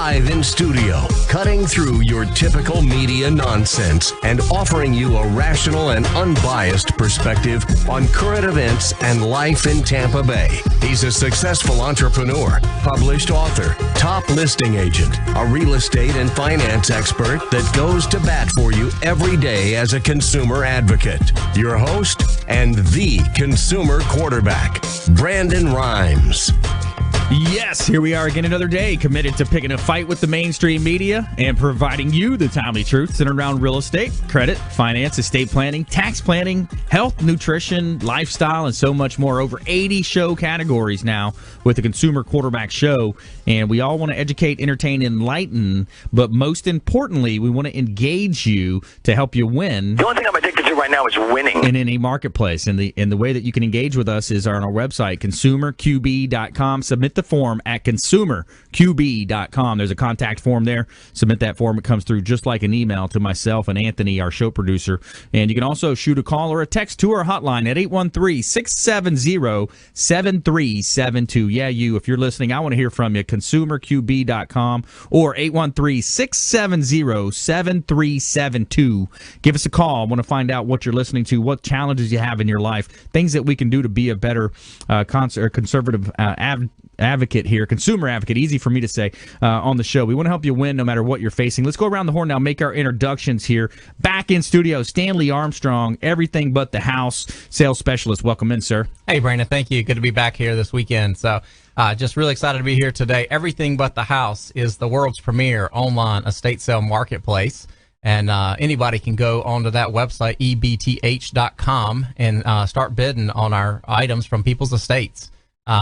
Live in studio, cutting through your typical media nonsense and offering you a rational and unbiased perspective on current events and life in Tampa Bay. He's a successful entrepreneur, published author, top listing agent, a real estate and finance expert that goes to bat for you every day as a consumer advocate. Your host and the consumer quarterback, Brandon Rhymes. Yes, here we are again another day, committed to picking a fight with the mainstream media and providing you the timely truth centered around real estate, credit, finance, estate planning, tax planning, health, nutrition, lifestyle, and so much more. Over 80 show categories now with the Consumer Quarterback Show. And we all want to educate, entertain, enlighten, but most importantly, we want to engage you to help you win. The only thing I'm addicted to right now is winning. In any marketplace. And the way that you can engage with us is on our website, consumerqb.com. Submit the form at consumerqb.com. There's a contact form there. Submit that form. It comes through just like an email to myself and Anthony, our show producer. And you can also shoot a call or a text to our hotline at 813-670-7372. Yeah, you, if you're listening, I want to hear from you. consumerqb.com or 813-670-7372. Give us a call. I want to find out what you're listening to, what challenges you have in your life, things that we can do to be a better conservative advocate here, consumer advocate, easy for me to say, on the show. We want to help you win no matter what you're facing. Let's go around the horn now, make our introductions here. Back in studio, Stanley Armstrong, everything but the house sales specialist. Welcome in, sir. Hey, Brandon, thank you. Good to be back here this weekend. So just really excited to be here today. Everything But the House is the world's premier online estate sale marketplace. And anybody can go onto that website, ebth.com, and start bidding on our items from people's estates.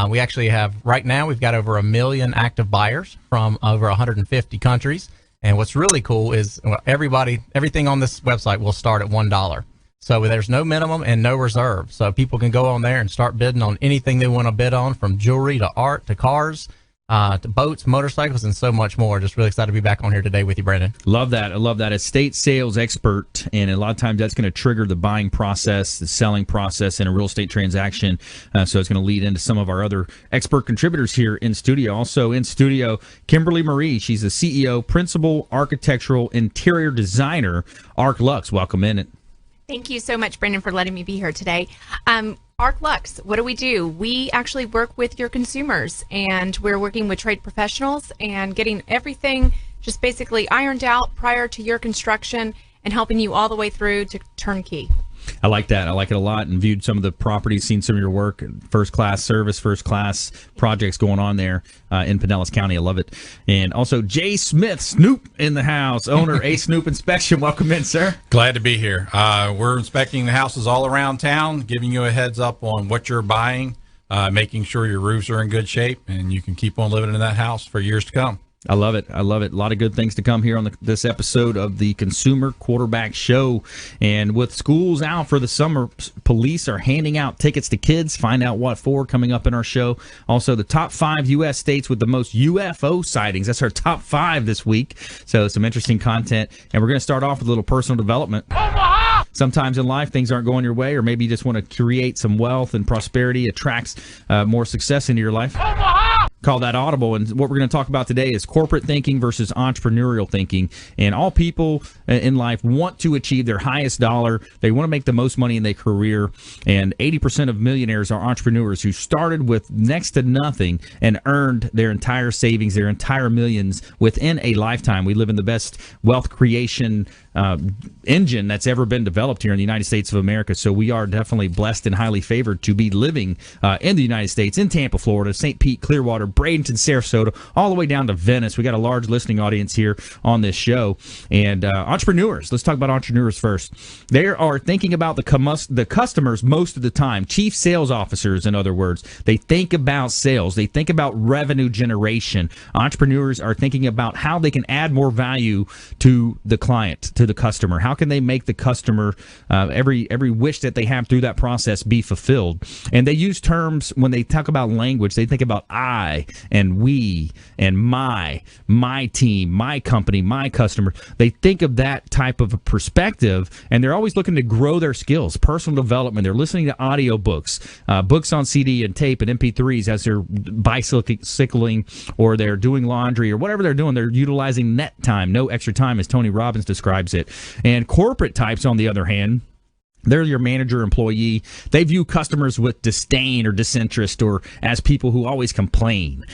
We actually have, right now, we've got over 1 million active buyers from over 150 countries. And what's really cool is everything on this website will start at $1. So there's no minimum and no reserve. So people can go on there and start bidding on anything they want to bid on, from jewelry to art to cars, to boats, motorcycles, and so much more. Just really excited to be back on here today with you, Brandon. Love that. I love that. Estate sales expert, and a lot of times that's going to trigger the buying process, the selling process in a real estate transaction. So it's going to lead into some of our other expert contributors here in studio. Also in studio, Kimberly Marie. She's the CEO, Principal Architectural Interior Designer, Arc Lux. Welcome in. Thank you so much, Brandon, for letting me be here today. Arc Lux, what do? We actually work with your consumers, and we're working with trade professionals and getting everything just basically ironed out prior to your construction and helping you all the way through to turnkey. I like that. I like it a lot, and viewed some of the properties, seen some of your work, first-class service, first-class projects going on there in Pinellas County. I love it. And also, Jay Smith, Snoop in the house, owner, A Snoop Inspection. Welcome in, sir. Glad to be here. We're inspecting the houses all around town, giving you a heads up on what you're buying, making sure your roofs are in good shape, and you can keep on living in that house for years to come. I love it. I love it. A lot of good things to come here on this episode of the Consumer Quarterback Show. And with schools out for the summer, police are handing out tickets to kids. Find out what for coming up in our show. Also, the top 5 U.S. states with the most UFO sightings. That's our top 5 this week. So some interesting content. And we're going to start off with a little personal development. Sometimes in life, things aren't going your way, or maybe you just want to create some wealth and prosperity, attracts more success into your life. Call that audible. And what we're going to talk about today is corporate thinking versus entrepreneurial thinking. And all people in life want to achieve their highest dollar. They want to make the most money in their career. And 80% of millionaires are entrepreneurs who started with next to nothing and earned their entire savings, their entire millions within a lifetime. We live in the best wealth creation engine that's ever been developed here in the United States of America. So we are definitely blessed and highly favored to be living in the United States, in Tampa, Florida, St. Pete, Clearwater, Bradenton, Sarasota, all the way down to Venice. We got a large listening audience here on this show. And entrepreneurs, let's talk about entrepreneurs first. They are thinking about the customers most of the time. Chief sales officers, in other words, they think about sales. They think about revenue generation. Entrepreneurs are thinking about how they can add more value to the client, to the customer. How can they make the customer every wish that they have through that process be fulfilled? And they use terms when they talk about language. They think about I. I and we and my team, my company, my customer. They think of that type of a perspective, and they're always looking to grow their skills, personal development. They're listening to audiobooks, books on CD and tape and MP3s as they're bicycling or they're doing laundry or whatever they're doing. They're utilizing net time, no extra time, as Tony Robbins describes it. And corporate types, on the other hand, they're your manager, employee. They view customers with disdain or disinterest or as people who always complain.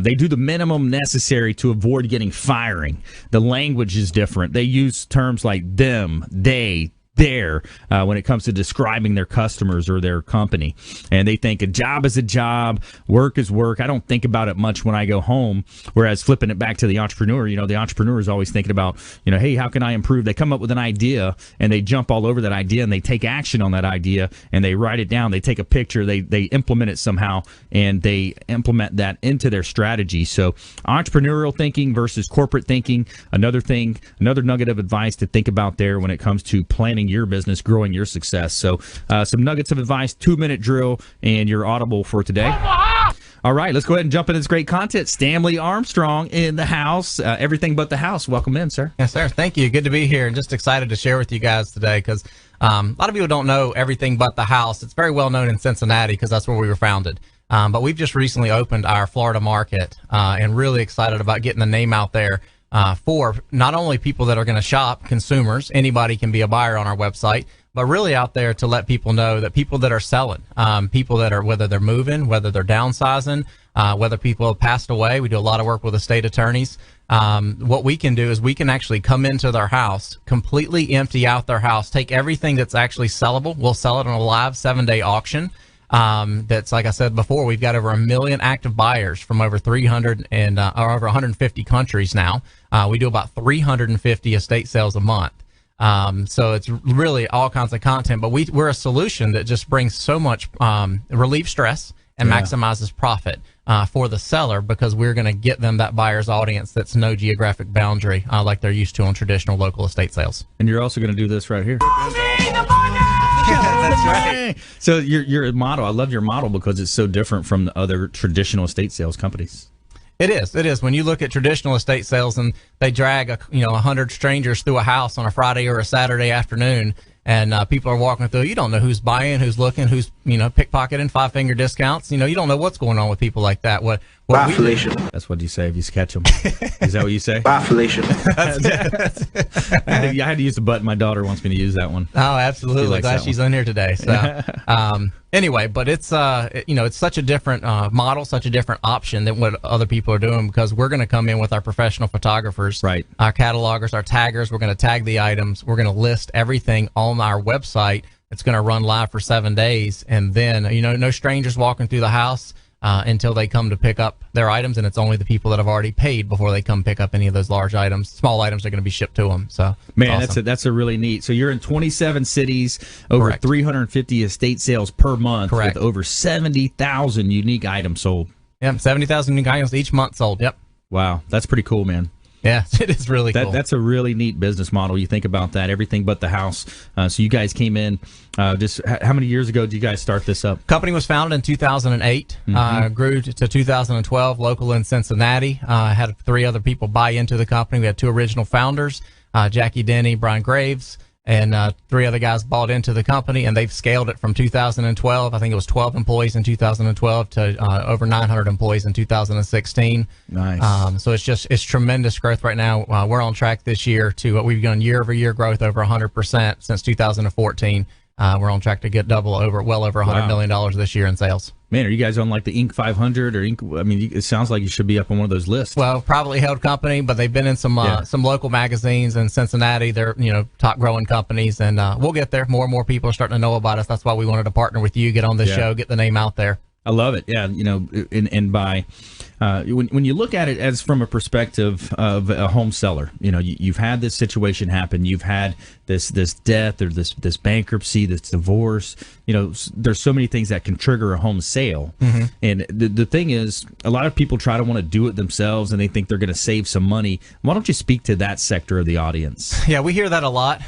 They do the minimum necessary to avoid getting firing. The language is different. They use terms like them, they, there when it comes to describing their customers or their company. And they think a job is a job, work is work. I don't think about it much when I go home. Whereas flipping it back to the entrepreneur, the entrepreneur is always thinking about, hey, how can I improve? They come up with an idea and they jump all over that idea and they take action on that idea and they write it down. They take a picture, they implement it somehow, and they implement that into their strategy. So entrepreneurial thinking versus corporate thinking, another nugget of advice to think about there when it comes to planning your business, growing your success. So some nuggets of advice, 2-minute drill, and your audible for today. All right, let's go ahead and jump into this great content. Stanley Armstrong in the house, everything but the house. Welcome in, sir. Yes, sir. Thank you. Good to be here and just excited to share with you guys today because a lot of people don't know everything but the house. It's very well known in Cincinnati because that's where we were founded. But we've just recently opened our Florida market and really excited about getting the name out there for not only people that are going to shop, consumers, anybody can be a buyer on our website, but really out there to let people know that people that are selling, people that are, whether they're moving, whether they're downsizing, whether people have passed away. We do a lot of work with estate attorneys. What we can do is we can actually come into their house, completely empty out their house, take everything that's actually sellable. We'll sell it on a live 7-day auction. That's, like I said before, we've got over 1 million active buyers from over 300 and or over 150 countries now. We do about 350 estate sales a month. So it's really all kinds of content, but we're a solution that just brings so much relief stress and maximizes profit for the seller because we're going to get them that buyer's audience that's no geographic boundary like they're used to on traditional local estate sales. And you're also going to do this right here. That's right. So your model, I love your model because it's so different from the other traditional estate sales companies. It is. When you look at traditional estate sales and they drag 100 strangers through a house on a Friday or a Saturday afternoon, and people are walking through, you don't know who's buying, who's looking, who's pickpocketing, 5-finger discounts. You don't know what's going on with people like that. What Bye, Felicia. That's what you say if you catch them. Is that what you say? Bye, Felicia. I had to use the button. My daughter wants me to use that one. Oh, absolutely. Glad she's in here today. So, anyway, but it's it's such a different model, such a different option than what other people are doing because we're going to come in with our professional photographers, right? Our catalogers, our taggers. We're going to tag the items. We're going to list everything on our website. It's going to run live for 7 days, and then no strangers walking through the house until they come to pick up their items, and it's only the people that have already paid before they come pick up any of those large items. Small items are going to be shipped to them. So, man, awesome. that's a really neat. So you're in 27 cities, over Correct. 350 estate sales per month, Correct. with over 70,000 unique items sold. Yep, 70,000 unique items each month sold. Yep. Wow, that's pretty cool, man. Yeah, it is really cool. That's a really neat business model. You think about that, everything but the house. So you guys came in just how many years ago did you guys start this up? Company was founded in 2008, grew to 2012, local in Cincinnati. Had 3 other people buy into the company. We had 2 original founders, Jackie Denny, Brian Graves, and 3 other guys bought into the company, and they've scaled it from 2012. I think it was 12 employees in 2012 to over 900 employees in 2016. Nice. So it's tremendous growth right now. We're on track this year to we've done year-over-year growth over 100% since 2014. We're on track to get well over $100 million this year in sales. Man, are you guys on like the Inc. 500 or Inc.? I mean, it sounds like you should be up on one of those lists. Well, privately held company, but they've been in some local magazines in Cincinnati. They're top growing companies, and we'll get there. More and more people are starting to know about us. That's why we wanted to partner with you, get on this show, get the name out there. I love it. Yeah, and by when you look at it as from a perspective of a home seller, you've had this situation happen. You've had this death or this bankruptcy, this divorce. There's so many things that can trigger a home sale. Mm-hmm. And the thing is, a lot of people try to want to do it themselves, and they think they're going to save some money. Why don't you speak to that sector of the audience? Yeah, we hear that a lot.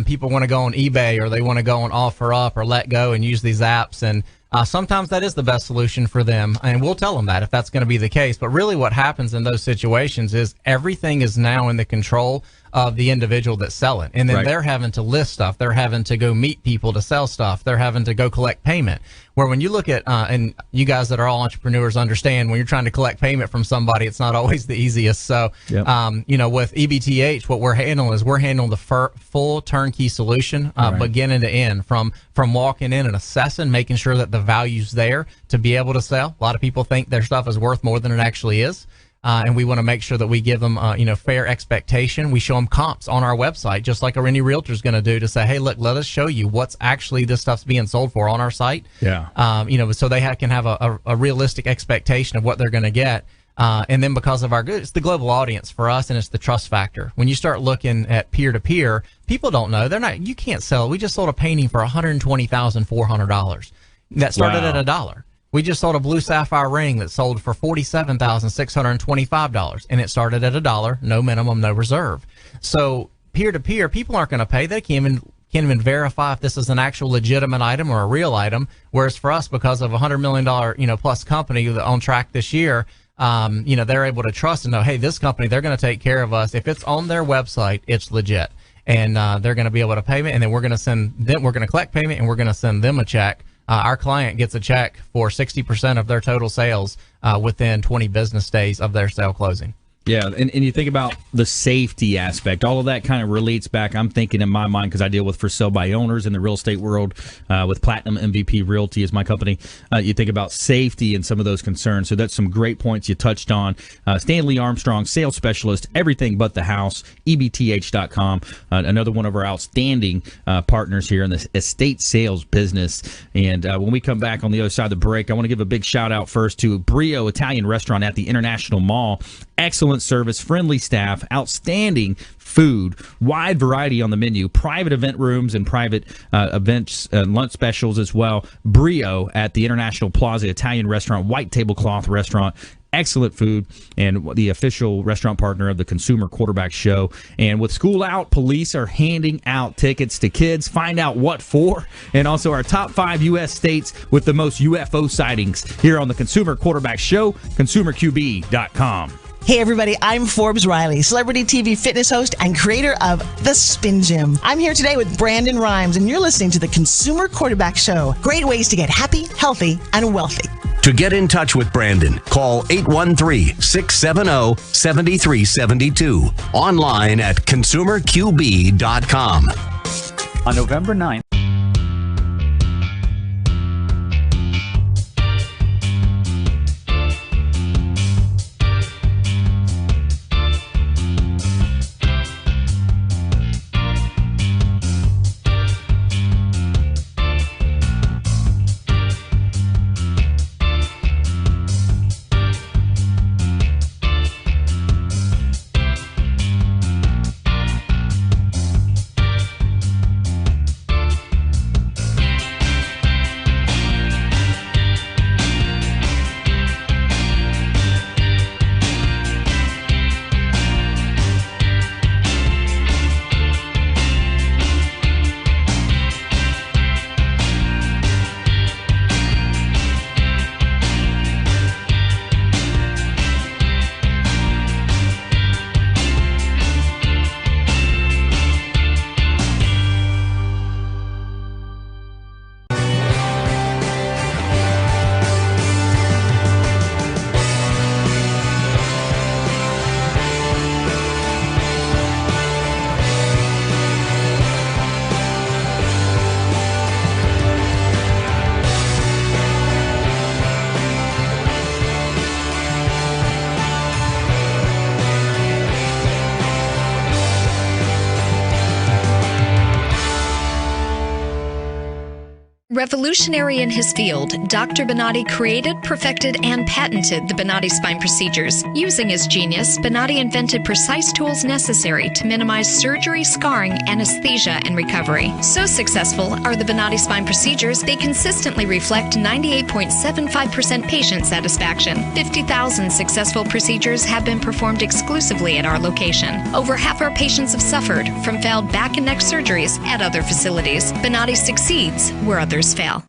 People want to go on eBay or they want to go on OfferUp or Let Go and use these apps and Sometimes that is the best solution for them, and we'll tell them that if that's going to be the case. But really what happens in those situations is everything is now in the control of the individual that's selling. And then they're having to list stuff. They're having to go meet people to sell stuff. They're having to go collect payment. Where when you look at, and you guys that are all entrepreneurs understand, when you're trying to collect payment from somebody, it's not always the easiest. So, with EBTH, what we're handling is we're handling the full turnkey solution, beginning to end, from walking in and assessing, making sure that the value's there to be able to sell. A lot of people think their stuff is worth more than it actually is. And we want to make sure that we give them, fair expectation. We show them comps on our website, just like any realtor is going to do, to say, hey, look, let us show you what's actually this stuff's being sold for on our site. So they can have a realistic expectation of what they're going to get. And then because of it's the global audience for us, and it's the trust factor. When you start looking at peer-to-peer, people don't know. You can't sell. We just sold a painting for $120,400. That started at $1. We just sold a blue sapphire ring that sold for $47,625, and it started at $1, no minimum, no reserve. So peer-to-peer, people aren't going to pay. They can't even verify if this is an actual legitimate item or a real item. Whereas for us, because of a $100 million plus company on track this year, they're able to trust and know, hey, this company, they're going to take care of us. If it's on their website, it's legit, and they're going to be able to pay me, and then we're going to collect payment, and we're going to send them a check. Our client gets a check for 60% of their total sales within 20 business days of their sale closing. Yeah, and you think about the safety aspect. All of that kind of relates back, I'm thinking in my mind, because I deal with for sale by owners in the real estate world with Platinum MVP Realty is my company. You think about safety and some of those concerns. So that's some great points you touched on. Stanley Armstrong, sales specialist, everything but the house, ebth.com. Another one of our outstanding partners here in the estate sales business. And when we come back on the other side of the break, I want to give a big shout out first to Brio Italian Restaurant at the International Mall. Excellent service, friendly staff, outstanding food, wide variety on the menu, private event rooms and private events, lunch specials as well. Brio at the International Plaza Italian Restaurant, white tablecloth restaurant. Excellent food, and the official restaurant partner of the Consumer Quarterback Show. And with school out, police are handing out tickets to kids. Find out what for, and also our top 5 U.S. states with the most UFO sightings here on the Consumer Quarterback Show, consumerqb.com. Hey everybody, I'm Forbes Riley, celebrity TV fitness host and creator of The Spin Gym. I'm here today with Brandon Rhymes, and you're listening to the Consumer Quarterback Show. Great ways to get happy, healthy, and wealthy. To get in touch with Brandon, call 813-670-7372. Online at consumerqb.com. On November 9th, Revolutionary in his field, Dr. Bonatti created, perfected, and patented the Bonatti spine procedures. Using his genius, Bonatti invented precise tools necessary to minimize surgery, scarring, anesthesia, and recovery. So successful are the Bonatti spine procedures, they consistently reflect 98.75% patient satisfaction. 50,000 successful procedures have been performed exclusively at our location. Over half our patients have suffered from failed back and neck surgeries at other facilities. Bonatti succeeds where others fail.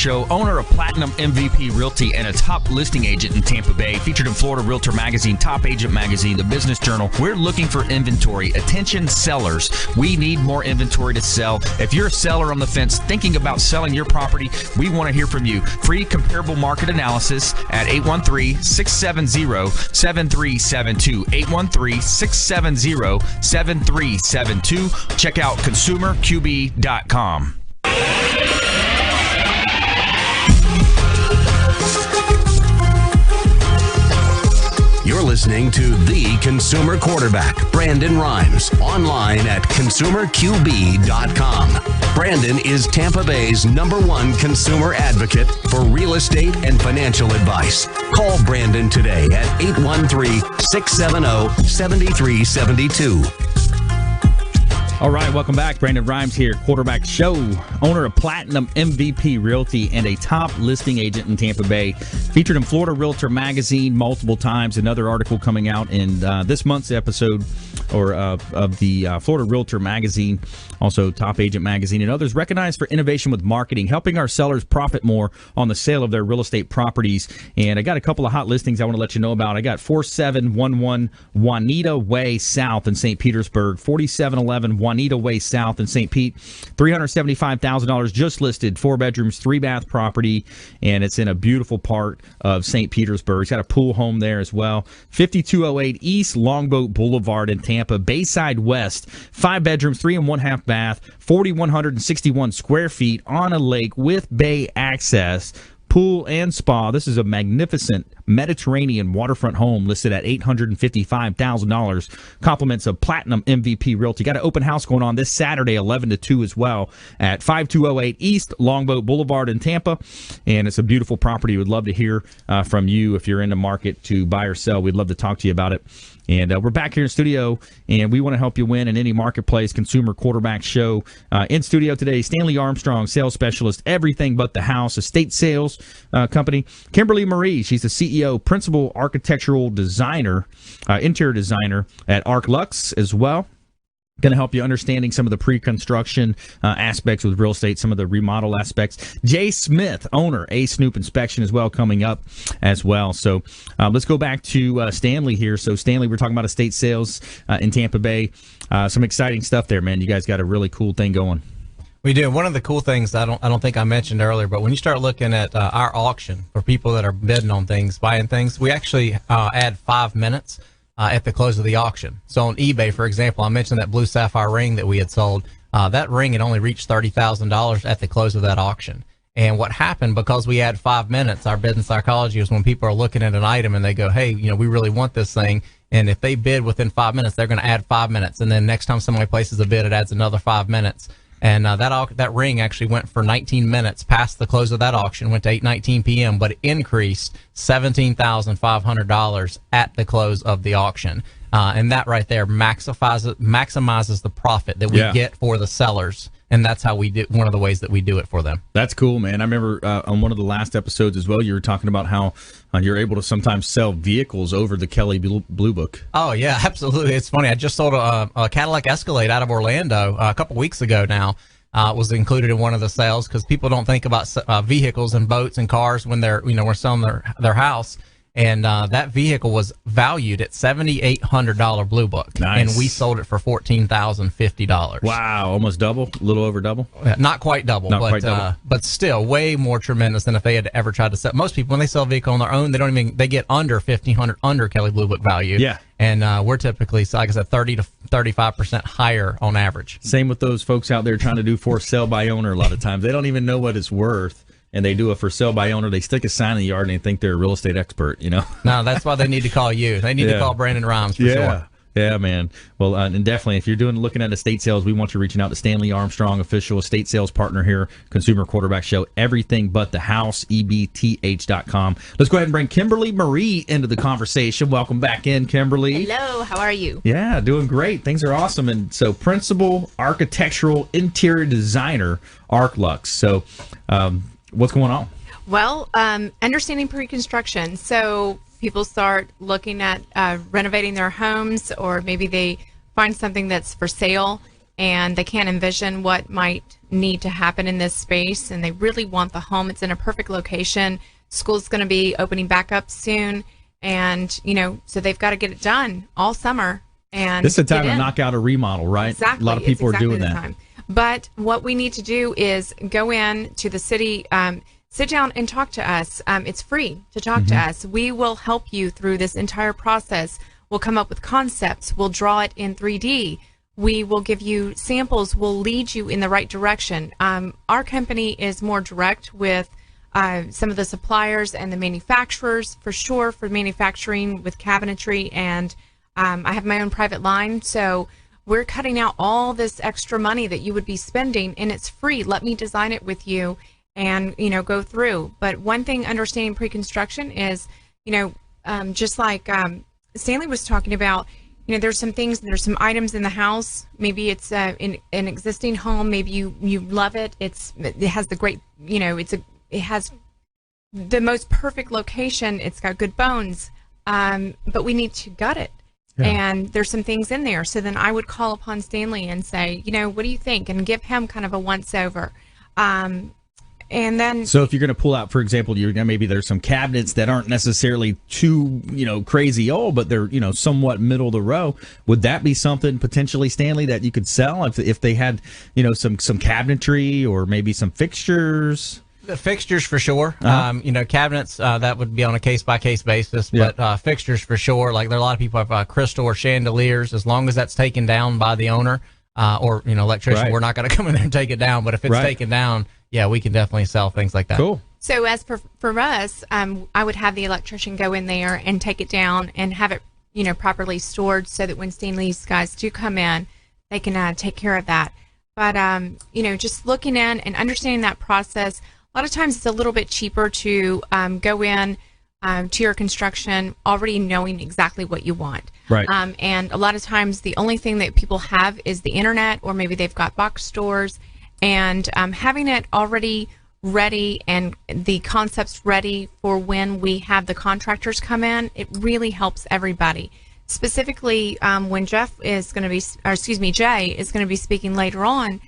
Show, owner of Platinum MVP Realty and a top listing agent in Tampa Bay, featured in Florida Realtor Magazine, Top Agent Magazine, the Business Journal. We're looking for inventory. Attention sellers. We need more inventory to sell. If you're a seller on the fence thinking about selling your property, we want to hear from you. Free comparable market analysis at 813-670-7372. 813-670-7372. Check out consumerqb.com. You're listening to The Consumer Quarterback, Brandon Rhymes, online at consumerqb.com. Brandon is Tampa Bay's #1 consumer advocate for real estate and financial advice. Call Brandon today at 813-670-7372. All right, welcome back. Brandon Rhymes here, Quarterback Show, owner of Platinum MVP Realty and a top listing agent in Tampa Bay. Featured in Florida Realtor Magazine multiple times. Another article coming out in this month's episode of the Florida Realtor Magazine, also Top Agent Magazine, and others. Recognized for innovation with marketing, helping our sellers profit more on the sale of their real estate properties. And I got a couple of hot listings I want to let you know about. I got 4711 Juanita Way South in St. Petersburg, 4711 Juanita Way South in St. Pete, $375,000 just listed, 4 bedrooms, 3-bath property, and it's in a beautiful part of St. Petersburg. It's got a pool home there as well. 5208 East Longboat Boulevard in Tampa, Bayside West, 5 bedrooms, 3 and 1/2 bath, 4,161 square feet on a lake with bay access, pool and spa. This is a magnificent Mediterranean waterfront home listed at $855,000. Compliments of Platinum MVP Realty. Got an open house going on this Saturday, 11 to 2 as well, at 5208 East Longboat Boulevard in Tampa. And it's a beautiful property. We'd love to hear from you if you're in the market to buy or sell. We'd love to talk to you about it. And we're back here in studio, and we want to help you win in any marketplace. Consumer Quarterback Show. In studio today, Stanley Armstrong, sales specialist, everything but the house, estate sales company. Kimberly Marie, she's the CEO, principal architectural designer, interior designer at ArcLux as well. Going to help you understanding some of the pre-construction aspects with real estate, some of the remodel aspects. Jay Smith, owner, Snoop Inspection as well, coming up as well. So let's go back to Stanley here. So Stanley, we're talking about estate sales in Tampa Bay. Some exciting stuff there, man. You guys got a really cool thing going. We do. One of the cool things I don't think I mentioned earlier, but when you start looking at our auction for people that are bidding on things, buying things, we actually add 5 minutes at the close of the auction. So on eBay, for example, I mentioned that blue sapphire ring that we had sold. That ring had only reached $30,000 at the close of that auction. And what happened, because we had 5 minutes, our business psychology is when people are looking at an item and they go, hey, we really want this thing. And if they bid within 5 minutes, they're going to add 5 minutes. And then next time somebody places a bid, it adds another 5 minutes. And that ring actually went for 19 minutes past the close of that auction, went to 8:19 p.m., but it increased $17,500 at the close of the auction. And that right there maximizes the profit that we get for the sellers. And that's how we do, one of the ways that we do it for them. That's cool, man. I remember on one of the last episodes as well, you were talking about how you're able to sometimes sell vehicles over the Kelley Blue Book. Oh, yeah, absolutely. It's funny. I just sold a Cadillac Escalade out of Orlando a couple weeks ago now. It was included in one of the sales because people don't think about vehicles and boats and cars when they're, we're selling their house. And that vehicle was valued at $7,800 Blue Book. Nice. And we sold it for $14,050. Wow, almost double, a little over double. Not quite double, but still way more tremendous than if they had ever tried to sell. Most people, when they sell a vehicle on their own, they get under $1,500 under Kelley Blue Book value. Yeah. And we're typically, like I said, 30 to 35% higher on average. Same with those folks out there trying to do for sale by owner. A lot of times they don't even know what it's worth. And they do a for sale by owner. They stick a sign in the yard and they think they're a real estate expert, No, that's why they need to call you. They need to call Brandon Rhymes for sure. Yeah, man. Well, and definitely, if you're looking at estate sales, we want you reaching out to Stanley Armstrong, official estate sales partner here, Consumer Quarterback Show, everything but the house, EBTH.com. Let's go ahead and bring Kimberly Marie into the conversation. Welcome back in, Kimberly. Hello, how are you? Yeah, doing great. Things are awesome. And so, principal architectural interior designer, ArcLux. So, what's going on? Well, understanding pre-construction. So people start looking at renovating their homes, or maybe they find something that's for sale and they can't envision what might need to happen in this space, and they really want the home. It's in a perfect location. School's going to be opening back up soon, and so they've got to get it done all summer. And this is the time to knock out a remodel, right? Exactly. A lot of people are doing that. Time. But what we need to do is go in to the city, sit down and talk to us. It's free to talk to us. We will help you through this entire process. We'll come up with concepts. We'll draw it in 3D. We will give you samples. We'll lead you in the right direction. Our company is more direct with some of the suppliers and the manufacturers, for sure, for manufacturing with cabinetry. And I have my own private line. So we're cutting out all this extra money that you would be spending, and it's free. Let me design it with you and, go through. But one thing understanding pre-construction is, just like Stanley was talking about, there's some things, there's some items in the house. Maybe it's in an existing home. Maybe you love it. It has the great, it has the most perfect location. It's got good bones, but we need to gut it. Yeah. And there's some things in there. So then I would call upon Stanley and say, what do you think? And give him kind of a once over. And then, so if you're going to pull out, for example, maybe there's some cabinets that aren't necessarily too, crazy old, but they're, somewhat middle of the row. Would that be something potentially, Stanley, that you could sell if they had, some cabinetry or maybe some fixtures? The fixtures for sure. Cabinets, that would be on a case-by-case basis, but fixtures for sure. Like there are a lot of people have crystal or chandeliers, as long as that's taken down by the owner or, electrician. Right. We're not going to come in there and take it down, but if it's taken down, we can definitely sell things like that. Cool. So as for us, I would have the electrician go in there and take it down and have it, properly stored so that when Stanley's guys do come in, they can take care of that. But, just looking in and understanding that process, a lot of times it's a little bit cheaper to go in to your construction already knowing exactly what you want. Right. And a lot of times the only thing that people have is the internet, or maybe they've got box stores, and having it already ready and the concepts ready for when we have the contractors come in, it really helps everybody. Specifically, when Jay is going to be speaking later on,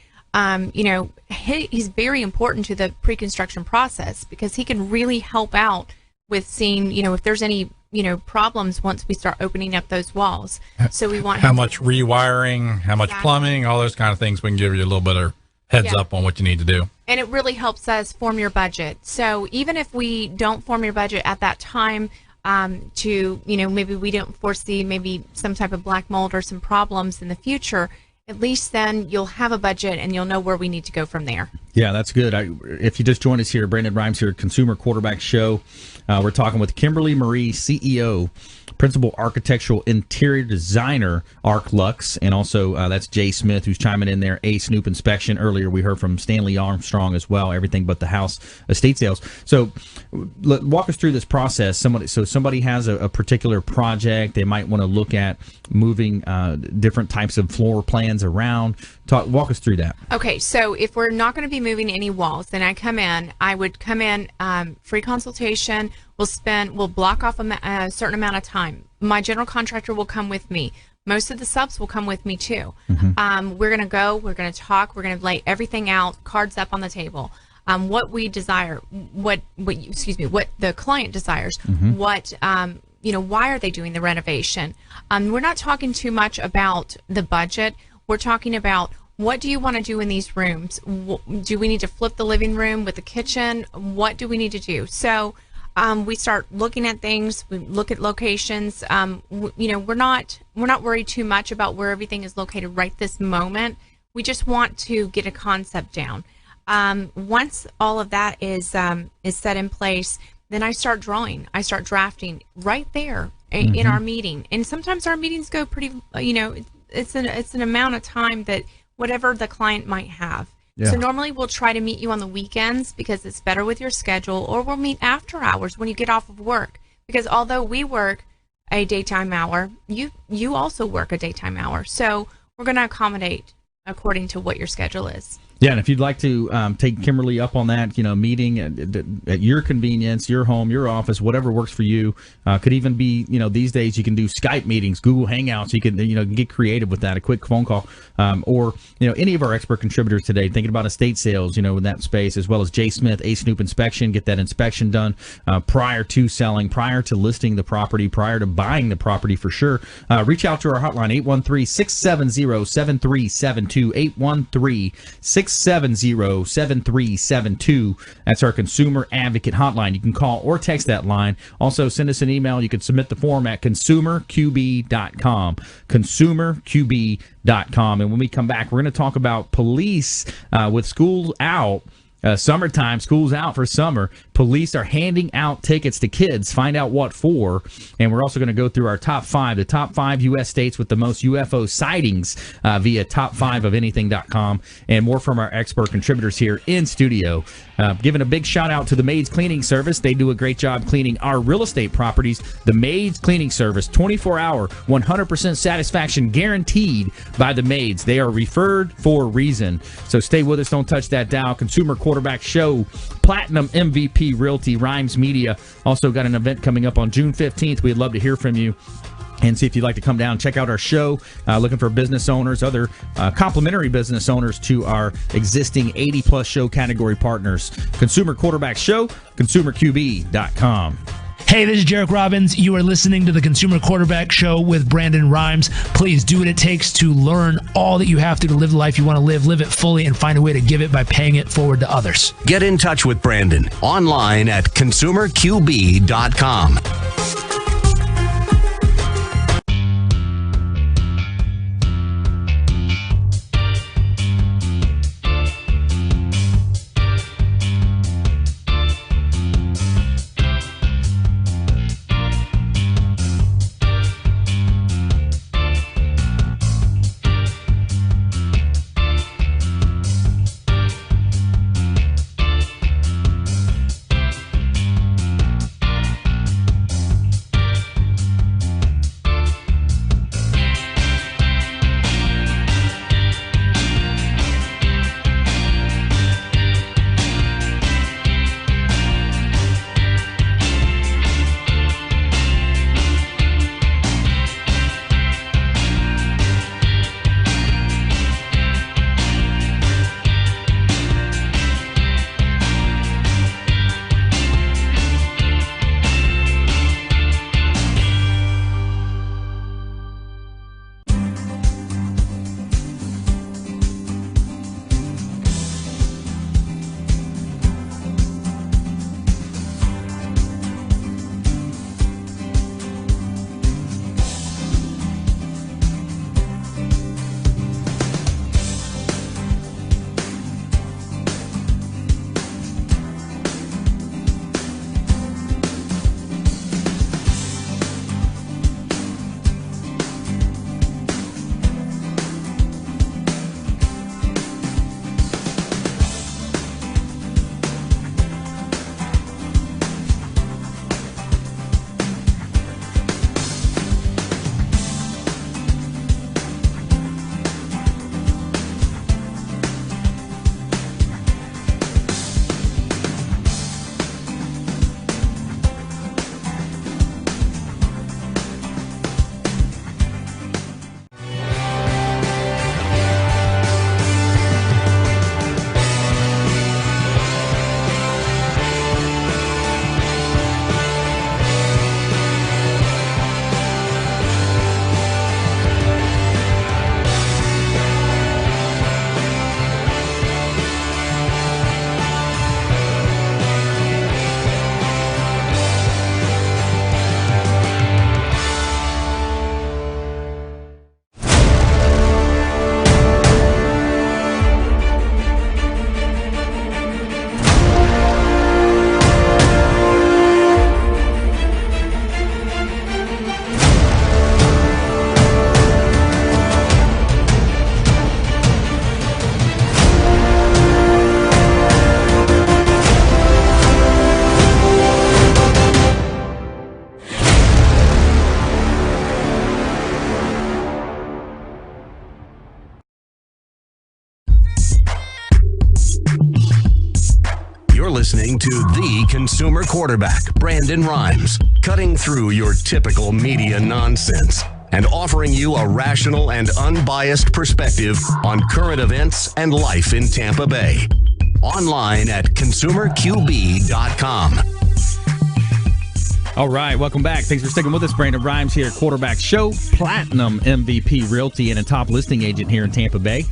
he's very important to the pre-construction process because he can really help out with seeing, if there's any, problems once we start opening up those walls. So we want how much rewiring, how much plumbing, all those kind of things. We can give you a little bit of heads up on what you need to do. And it really helps us form your budget. So even if we don't form your budget at that time, maybe we don't foresee maybe some type of black mold or some problems in the future, at least then you'll have a budget and you'll know where we need to go from there. Yeah, that's good. If you just joined us here, Brandon Rhymes here, Consumer Quarterback Show. We're talking with Kimberly Marie, CEO, Principal Architectural Interior Designer, Arc Lux, and also that's Jay Smith, who's chiming in there, A Snoop Inspection. Earlier we heard from Stanley Armstrong as well, Everything But the House estate sales. So walk us through this process. Somebody has a particular project. They might want to look at moving different types of floor plans around. Walk us through that. Okay, so if we're not going to be moving any walls, then I would come in, free consultation. We'll block off a certain amount of time. My general contractor will come with me. Most of the subs will come with me too. Mm-hmm. We're going to talk, we're going to lay everything out, cards up on the table. What we desire, what the client desires, mm-hmm. Why are they doing the renovation? We're not talking too much about the budget. We're talking about what do you want to do in these rooms? Do we need to flip the living room with the kitchen? What do we need to do? So we start looking at things. We look at locations. We're not worried too much about where everything is located right this moment. We just want to get a concept down. Once all of that is set in place, then I start drawing. I start drafting right there in Mm-hmm. our meeting. And sometimes our meetings go pretty. It's an amount of time that whatever the client might have. Yeah. So normally we'll try to meet you on the weekends because it's better with your schedule, or we'll meet after hours when you get off of work. Because although we work a daytime hour, you also work a daytime hour. So we're going to accommodate according to what your schedule is. Yeah, and if you'd like to take Kimberly up on that, meeting at your convenience, your home, your office, whatever works for you, could even be, these days you can do Skype meetings, Google Hangouts. You can, get creative with that, a quick phone call, or any of our expert contributors today. Thinking about estate sales, in that space, as well as Jay Smith, Snoop inspection. Get that inspection done prior to selling, prior to listing the property, prior to buying the property for sure. Reach out to our hotline 813-670-7372 813-670-7372. That's our consumer advocate hotline. You can call or text that line. Also, send us an email. You can submit the form at consumerqb.com. consumerqb.com. And when we come back, we're going to talk about police with school out. Summertime, school's out for summer. Police are handing out tickets to kids. Find out what for. And we're also going to go through our top 5, the top 5 U.S. states with the most UFO sightings via top5ofanything.com, and more from our expert contributors here in studio. Giving a big shout out to the Maids Cleaning Service. They do a great job cleaning our real estate properties. The Maids Cleaning Service, 24-hour, 100% satisfaction guaranteed by the maids. They are referred for a reason. So stay with us. Don't touch that dial. Consumer Quarterback Show, Platinum MVP Realty, Rhymes Media. Also got an event coming up on June 15th. We'd love to hear from you and see if you'd like to come down, check out our show. Looking for business owners, other complimentary business owners to our existing AD+ show category partners. Consumer Quarterback Show, consumerqb.com. Hey, this is Jarek Robbins. You are listening to the Consumer Quarterback Show with Brandon Rhymes. Please do what it takes to learn all that you have to live the life you want to live it fully, and find a way to give it by paying it forward to others. Get in touch with Brandon online at consumerqb.com. listening to the consumer quarterback, Brandon Rhymes, cutting through your typical media nonsense and offering you a rational and unbiased perspective on current events and life in Tampa Bay. Online at consumerqb.com. All right, welcome back. Thanks for sticking with us. Brandon Rhymes here, Quarterback Show, Platinum MVP Realty, and a top listing agent here in Tampa Bay.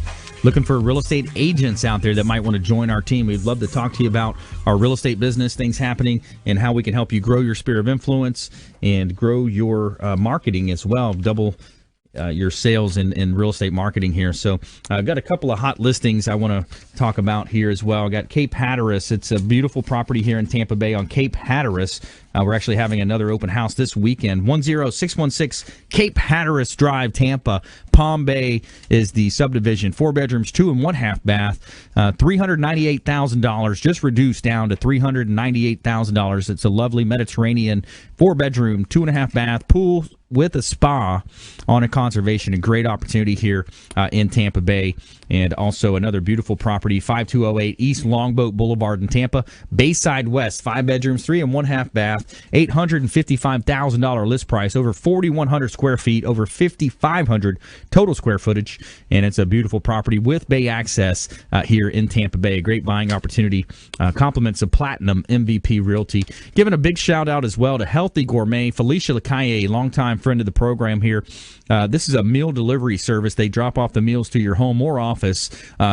Looking for real estate agents out there that might want to join our team. We'd love to talk to you about our real estate business, things happening, and how we can help you grow your sphere of influence and grow your marketing as well. Double your sales in real estate marketing here. So I've got a couple of hot listings I want to talk about here as well. I got Cape Hatteras. It's a beautiful property here in Tampa Bay on Cape Hatteras. We're actually having another open house this weekend. 10616 Cape Hatteras Drive, Tampa. Palm Bay is the subdivision. 4 bedrooms, 2 and 1/2 bath. $398,000, just reduced down to $398,000. It's a lovely Mediterranean 4-bedroom, 2 and 1/2 bath, pool with a spa on a conservation. A great opportunity here in Tampa Bay. And also another beautiful property, 5208 East Longboat Boulevard in Tampa. Bayside West, 5 bedrooms, 3 and 1/2 bath. $855,000 list price, over 4,100 square feet, over 5,500 total square footage, and it's a beautiful property with bay access here in Tampa Bay. A great buying opportunity. Compliments of Platinum MVP Realty. Giving a big shout out as well to Healthy Gourmet, Felicia Lacaille, longtime friend of the program here. This is a meal delivery service. They drop off the meals to your home or office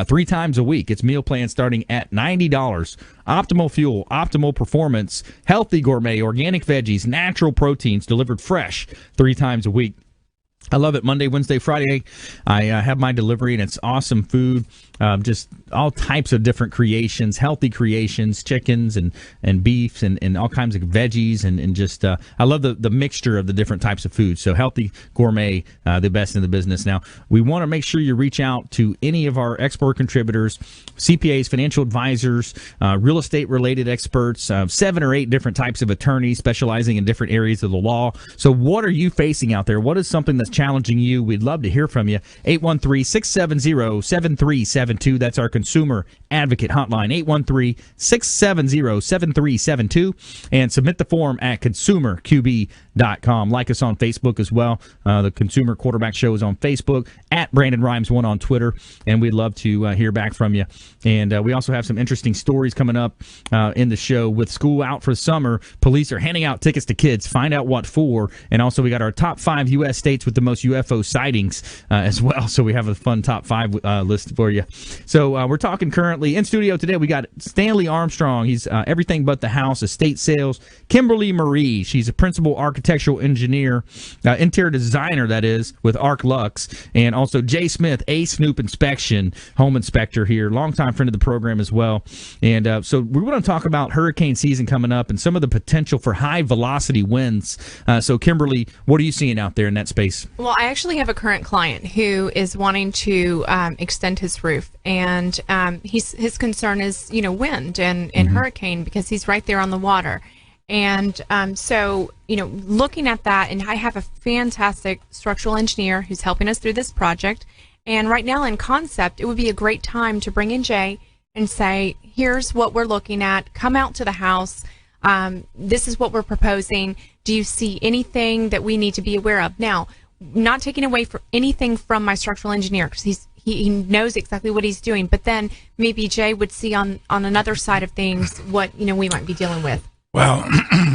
3 times a week. It's meal plans starting at $90. Optimal fuel, optimal performance, Healthy Gourmet, organic veggies, natural proteins delivered fresh 3 times a week. I love it. Monday, Wednesday, Friday, I have my delivery, and it's awesome food. Just all types of different creations, healthy creations, chickens and beefs and all kinds of veggies. And just I love the mixture of the different types of food. So Healthy Gourmet, the best in the business. Now, we want to make sure you reach out to any of our expert contributors, CPAs, financial advisors, real estate-related experts, 7 or 8 different types of attorneys specializing in different areas of the law. So what are you facing out there? What is something that's challenging you? We'd love to hear from you. 813-670-7372. That's our consumer advocate hotline, 813-670-7372. And submit the form at consumerqb.com. Like us on Facebook as well. The Consumer Quarterback Show is on Facebook, at Brandon Rhymes1 on Twitter, and we'd love to hear back from you. And we also have some interesting stories coming up in the show. With school out for the summer, police are handing out tickets to kids. Find out what for. And also we got our top 5 U.S. states with the most UFO sightings as well. So we have a fun top 5 list for you. So we're talking currently in studio today. We got Stanley Armstrong. He's everything but the house, estate sales. Kimberly Marie. She's a principal architectural engineer, interior designer, that is, with Arc Lux. And also Jay Smith, a Snoop inspection, home inspector here, longtime friend of the program as well. And so we want to talk about hurricane season coming up and some of the potential for high velocity winds. So Kimberly, what are you seeing out there in that space? Well, I actually have a current client who is wanting to extend his roof, and his concern is, wind and hurricane, because he's right there on the water. And so, looking at that, and I have a fantastic structural engineer who's helping us through this project. And right now in concept, it would be a great time to bring in Jay and say, here's what we're looking at. Come out to the house. This is what we're proposing. Do you see anything that we need to be aware of? Now, not taking away anything from my structural engineer, because he knows exactly what he's doing. But then maybe Jay would see on another side of things what we might be dealing with. Well,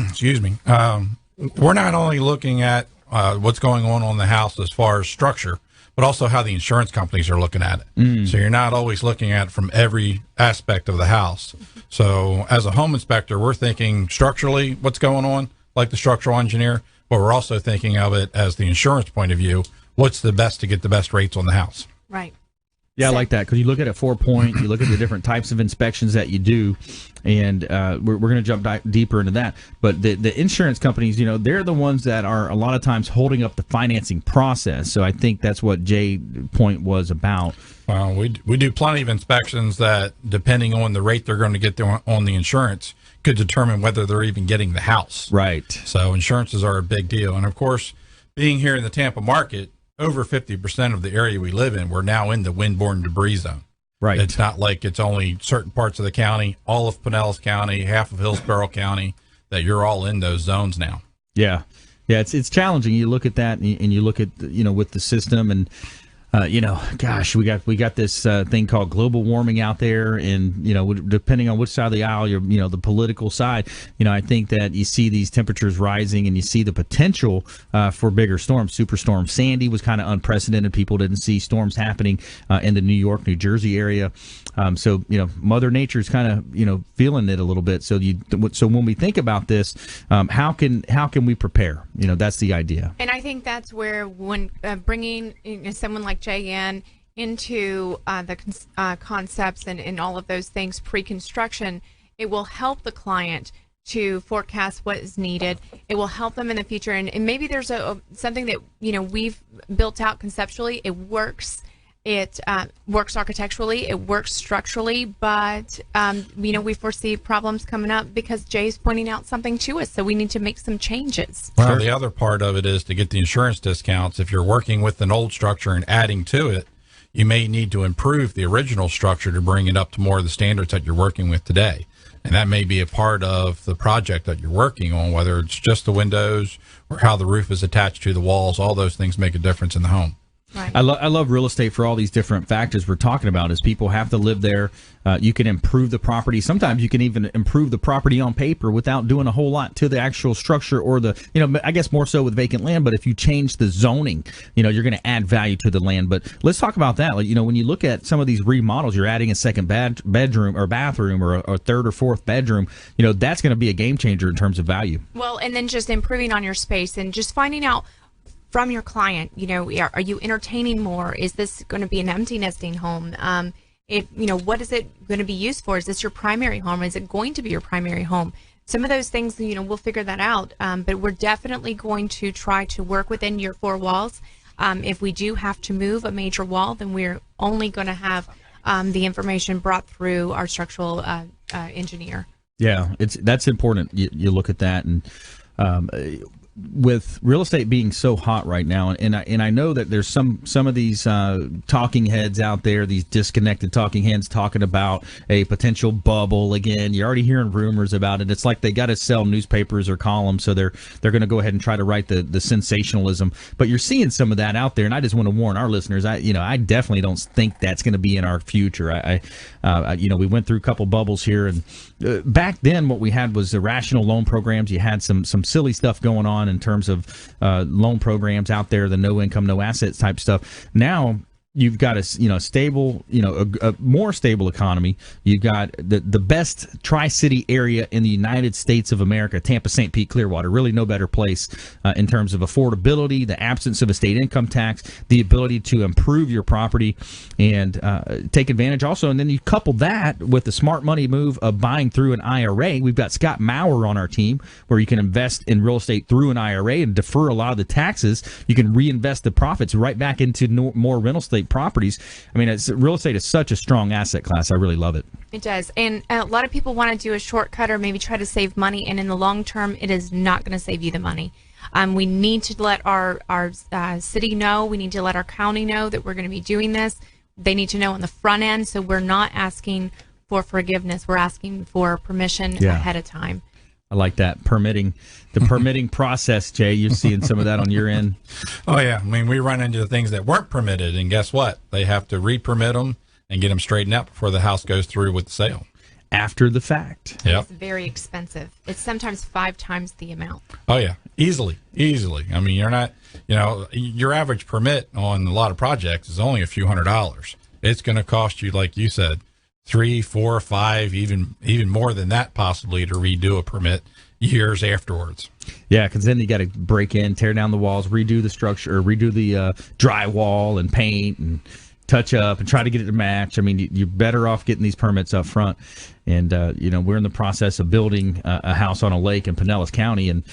excuse me. We're not only looking at what's going on the house as far as structure, but also how the insurance companies are looking at it. So you're not always looking at it from every aspect of the house. So as a home inspector, we're thinking structurally what's going on, like the structural engineer, but we're also thinking of it as the insurance point of view. What's the best to get the best rates on the house? Right. Yeah, I like that, because you look at it 4-point, you look at the different types of inspections that you do, and we're going to jump deeper into that. But the insurance companies, they're the ones that are a lot of times holding up the financing process. So I think that's what Jay's point was about. Well, we do plenty of inspections that, depending on the rate they're going to get on the insurance, could determine whether they're even getting the house. Right. So insurances are a big deal. And, of course, being here in the Tampa market, over 50% of the area we live in, we're now in the windborne debris zone. Right. It's not like it's only certain parts of the county, all of Pinellas County, half of Hillsborough County, that you're all in those zones now. Yeah. Yeah, it's challenging. You look at that and you look at, with the system and, gosh, we got this thing called global warming out there, and depending on which side of the aisle you're, the political side, I think that you see these temperatures rising, and you see the potential for bigger storms. Superstorm Sandy was kind of unprecedented. People didn't see storms happening in the New York, New Jersey area. So Mother Nature's kind of feeling it a little bit. So when we think about this, how can we prepare? That's the idea. And I think that's where when bringing someone like Jay into the concepts and all of those things pre-construction, it will help the client to forecast what is needed. It will help them in the future, and maybe there's something that we've built out conceptually. It works. It works architecturally, it works structurally, but we foresee problems coming up because Jay's pointing out something to us, so we need to make some changes. Well, the other part of it is to get the insurance discounts. If you're working with an old structure and adding to it, you may need to improve the original structure to bring it up to more of the standards that you're working with today. And that may be a part of the project that you're working on, whether it's just the windows or how the roof is attached to the walls. All those things make a difference in the home. Right. I love real estate for all these different factors we're talking about. Is people have to live there. You can improve the property. Sometimes you can even improve the property on paper without doing a whole lot to the actual structure or I guess more so with vacant land. But if you change the zoning, you're going to add value to the land. But let's talk about that. When you look at some of these remodels, you're adding a second bedroom or bathroom or a third or fourth bedroom. That's going to be a game changer in terms of value. Well, and then just improving on your space and just finding out from your client, are you entertaining more? Is this going to be an empty nesting home? What is it going to be used for? Is this your primary home? Is it going to be your primary home? Some of those things, we'll figure that out. But we're definitely going to try to work within your four walls. If we do have to move a major wall, then we're only going to have the information brought through our structural engineer. Yeah, that's important. You look at that and. With real estate being so hot right now, and I know that there's some of these talking heads out there, these disconnected talking heads talking about a potential bubble again. You're already hearing rumors about it. It's like they got to sell newspapers or columns, so they're going to go ahead and try to write the sensationalism. But you're seeing some of that out there, and I just want to warn our listeners. I definitely don't think that's going to be in our future. We went through a couple bubbles here, and back then what we had was irrational loan programs. You had some silly stuff going on in terms of loan programs out there, the no income, no assets type stuff. Now you've got a stable, a more stable economy. You've got the best Tri-City area in the United States of America, Tampa, St. Pete, Clearwater. Really no better place in terms of affordability, the absence of a state income tax, the ability to improve your property and take advantage also. And then you couple that with the smart money move of buying through an IRA. We've got Scott Maurer on our team where you can invest in real estate through an IRA and defer a lot of the taxes. You can reinvest the profits right back into more rental estate properties. I mean, real estate is such a strong asset class. I really love it. It does. And a lot of people want to do a shortcut or maybe try to save money. And in the long term, it is not going to save you the money. We need to let our city know. We need to let our county know that we're going to be doing this. They need to know on the front end. So we're not asking for forgiveness. We're asking for permission ahead of time. I like that. The permitting process, Jay. You're seeing some of that on your end. Oh, yeah. I mean, we run into the things that weren't permitted, and guess what? They have to re-permit them and get them straightened out before the house goes through with the sale. After the fact. Yep. It's very expensive. It's sometimes 5 times the amount. Oh, yeah. Easily. I mean, you're not, your average permit on a lot of projects is only a few $100s. It's going to cost you, like you said, 3, 4, 5, even more than that possibly to redo a permit years afterwards. Yeah, because then you got to break in, tear down the walls, redo the structure, or redo the drywall and paint and touch up and try to get it to match. I mean, you're better off getting these permits up front. And, we're in the process of building a house on a lake in Pinellas County, and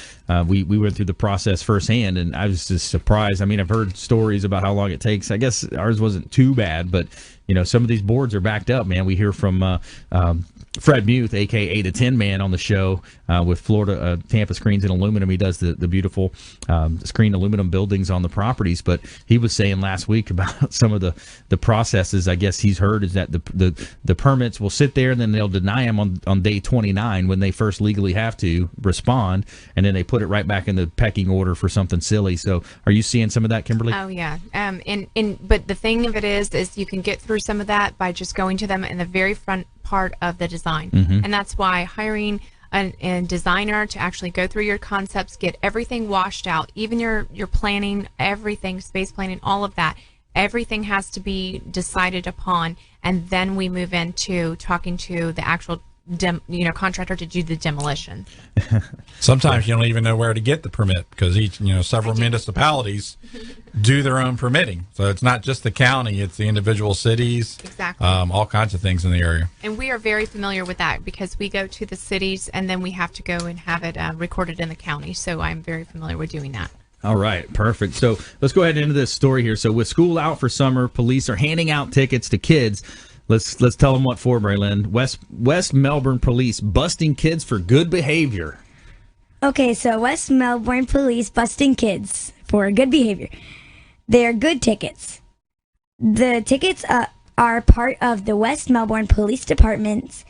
we went through the process firsthand, and I was just surprised. I mean, I've heard stories about how long it takes. I guess ours wasn't too bad, but, some of these boards are backed up, man. We hear from Fred Muth, a.k.a. the Tin Man, on the show with Florida Tampa Screens and Aluminum. He does the beautiful screen aluminum buildings on the properties. But he was saying last week about some of the processes, I guess he's heard, is that the permits will sit there and then they'll deny them on day 29 when they first legally have to respond, and then they put it right back in the pecking order for something silly. So are you seeing some of that, Kimberly? Oh, yeah. But the thing of it is you can get through some of that by just going to them in the very front part of the design. And that's why hiring a designer to actually go through your concepts, get everything washed out, even your planning, everything, space planning, all of that, everything has to be decided upon, and then we move into talking to the actual contractor to do the demolition. Sometimes you don't even know where to get the permit because several municipalities do their own permitting. So it's not just the county, it's the individual cities. Exactly. All kinds of things in the area. And we are very familiar with that because we go to the cities and then we have to go and have it recorded in the county. So I'm very familiar with doing that. All right, perfect. So let's go ahead into this story here. So with school out for summer, police are handing out tickets to kids. Let's tell them what for, Braylon. West Melbourne police busting kids for good behavior. Okay, so West Melbourne police busting kids for good behavior. They are good tickets. The tickets are part of the West Melbourne Police Department's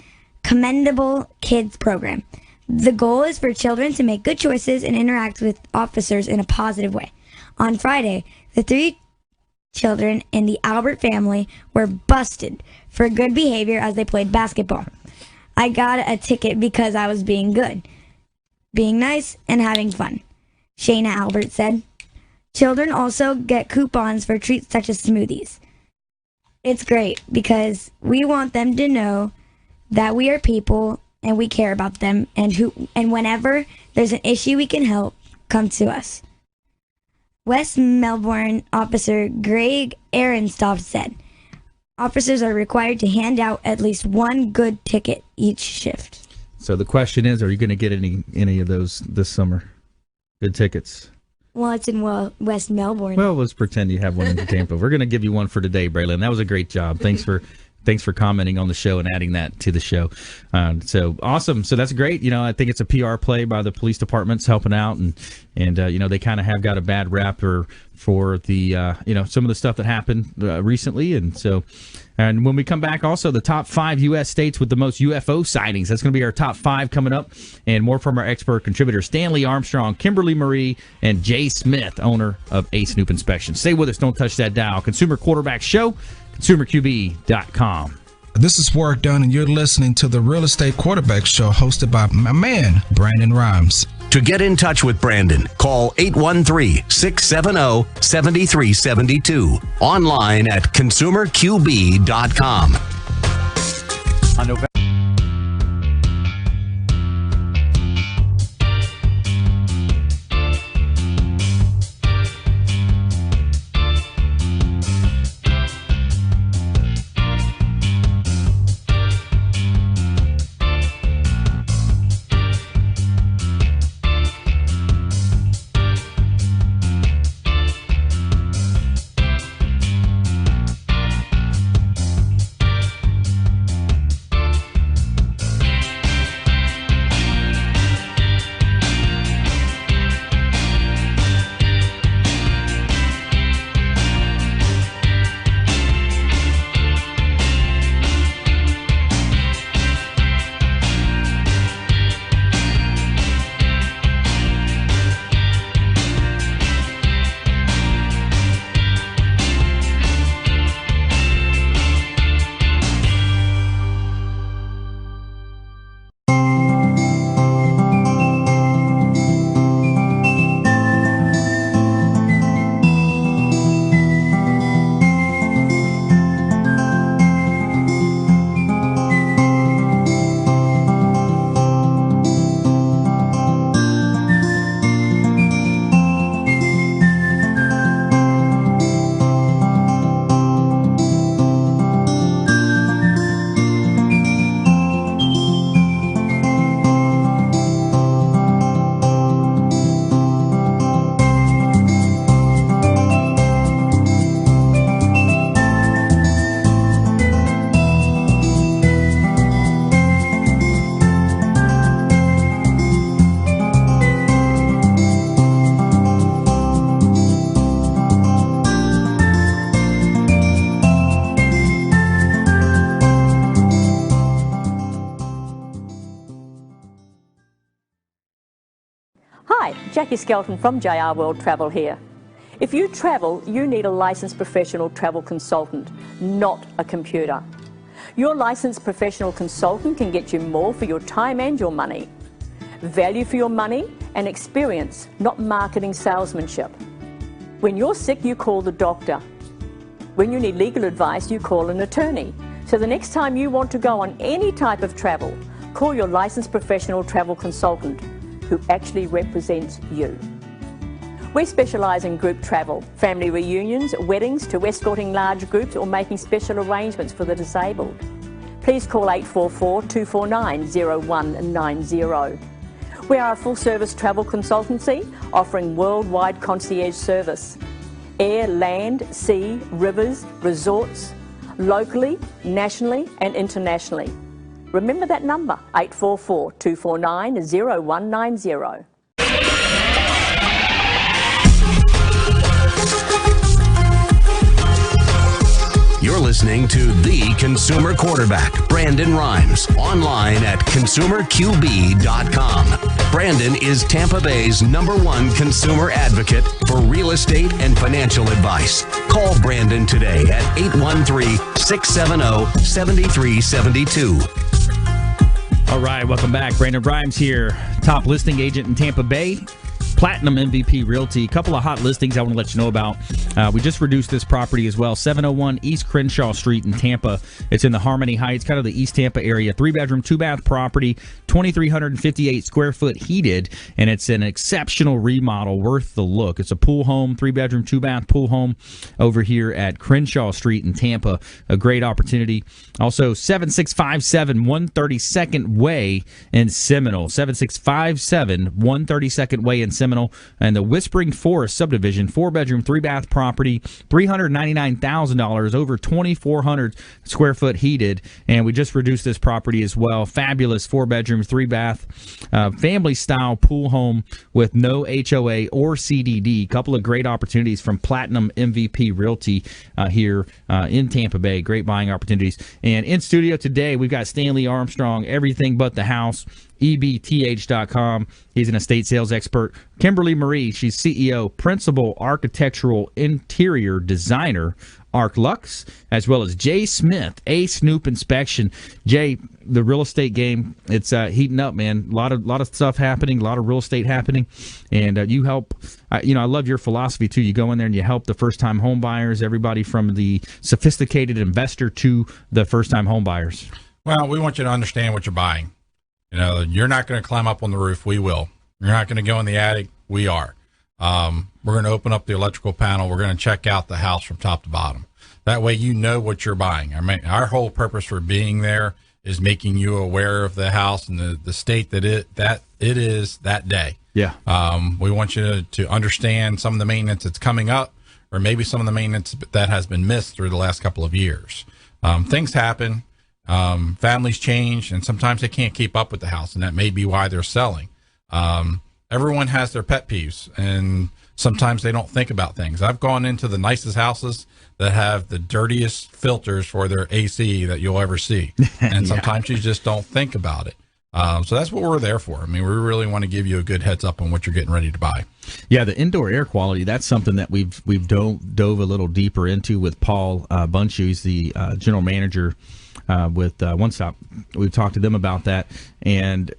Commendable Kids program. The goal is for children to make good choices and interact with officers in a positive way. On Friday, the 3 children in the Albert family were busted for good behavior as they played basketball. I got a ticket because I was being good, being nice, and having fun, Shayna Albert said. Children also get coupons for treats such as smoothies. It's great because we want them to know that we are people and we care about them, and whenever there's an issue we can help, come to us. West Melbourne officer Greg Ehrenstoff said, officers are required to hand out at least one good ticket each shift. So the question is, are you going to get any of those this summer? Good tickets. Well, it's in West Melbourne. Well, let's pretend you have one in Tampa. We're going to give you one for today, Braylon. That was a great job. Thanks for commenting on the show and adding that to the show. So awesome. So that's great. I think it's a PR play by the police departments helping out, and they kind of have got a bad rap for the some of the stuff that happened recently, and when we come back, also the top 5 U.S. states with the most UFO sightings. That's going to be our top 5 coming up, and more from our expert contributors Stanley Armstrong, Kimberly Marie, and Jay Smith, owner of Snoop Inspection. Stay with us. Don't touch that dial. Consumer Quarterback Show, ConsumerQB.com. This is Warwick Dunn, and you're listening to the Real Estate Quarterback Show hosted by my man, Brandon Rhymes. To get in touch with Brandon, call 813-670-7372. Online at ConsumerQB.com. On November Jackie Skelton from JR World Travel here. If you travel, you need a licensed professional travel consultant, not a computer. Your licensed professional consultant can get you more for your time and your money. Value for your money and experience, not marketing salesmanship. When you're sick, you call the doctor. When you need legal advice, you call an attorney. So the next time you want to go on any type of travel, call your licensed professional travel consultant who actually represents you. We specialise in group travel, family reunions, weddings, to escorting large groups or making special arrangements for the disabled. Please call 844-249-0190. We are a full-service travel consultancy offering worldwide concierge service. Air, land, sea, rivers, resorts, locally, nationally and internationally. Remember that number, 844-249-0190. You're listening to The Consumer Quarterback, Brandon Rhymes, online at consumerqb.com. Brandon is Tampa Bay's #1 consumer advocate for real estate and financial advice. Call Brandon today at 813-670-7372. All right, welcome back. Brandon Rhymes here, top listing agent in Tampa Bay. Platinum MVP Realty. A couple of hot listings I want to let you know about. We just reduced this property as well. 701 East Crenshaw Street in Tampa. It's in the Harmony Heights, kind of the East Tampa area. 3-bedroom, 2-bath property, 2,358 square foot heated, and it's an exceptional remodel, worth the look. It's a pool home, 3-bedroom, 2-bath pool home over here at Crenshaw Street in Tampa. A great opportunity. Also, 7657 132nd Way in Seminole. 7657 132nd Way in Seminole. And the Whispering Forest subdivision, 4-bedroom, 3-bath property, $399,000, over 2,400 square foot heated. And we just reduced this property as well. Fabulous 4-bedroom, 3-bath, family-style pool home with no HOA or CDD. Couple of great opportunities from Platinum MVP Realty here in Tampa Bay. Great buying opportunities. And in studio today, we've got Stanley Armstrong, Everything But the House, EBTH.com. He's an estate sales expert. Kimberly Marie, she's CEO, Principal Architectural Interior Designer, ArcLux, as well as Jay Smith, A Snoop Inspection. Jay, the real estate game, it's heating up, man. A lot of stuff happening, a lot of real estate happening, and you help. I love your philosophy too. You go in there and you help the first-time home buyers, everybody from the sophisticated investor to the first-time home buyers. Well, we want you to understand what you're buying. You're not going to climb up on the roof. We will. You're not going to go in the attic. We are. We're going to open up the electrical panel. We're going to check out the house from top to bottom. That way you know what you're buying. I mean, our whole purpose for being there is making you aware of the house and the state that it is that day. Yeah. We want you to understand some of the maintenance that's coming up, or maybe some of the maintenance that has been missed through the last couple of years. Things happen. Families change, and sometimes they can't keep up with the house, and that may be why they're selling. Everyone has their pet peeves, and sometimes they don't think about things. I've gone into the nicest houses that have the dirtiest filters for their AC that you'll ever see, and sometimes you just don't think about it. So that's what we're there for. I mean, we really want to give you a good heads up on what you're getting ready to buy. Yeah, the indoor air quality, that's something that we've dove a little deeper into with Paul Bunchu. He's the general manager with One Stop. We've talked to them about that, and